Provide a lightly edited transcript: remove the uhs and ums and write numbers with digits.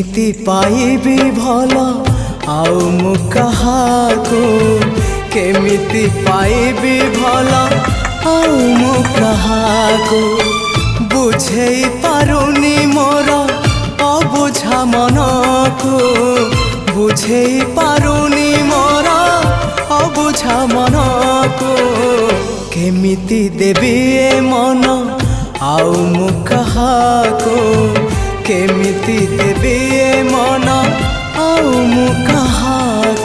केमिति पाइबी भल आउ मु कहाको केमिति पाइबी भल आउ मु कहाको बुझेई पारुनी मोर अबुझा मनको बुझेई पारुनी मोर अबुझा मनको केमिति देबी ए मन आउ मु कहाको केमिति देबी ए मन आउ मु कहाको।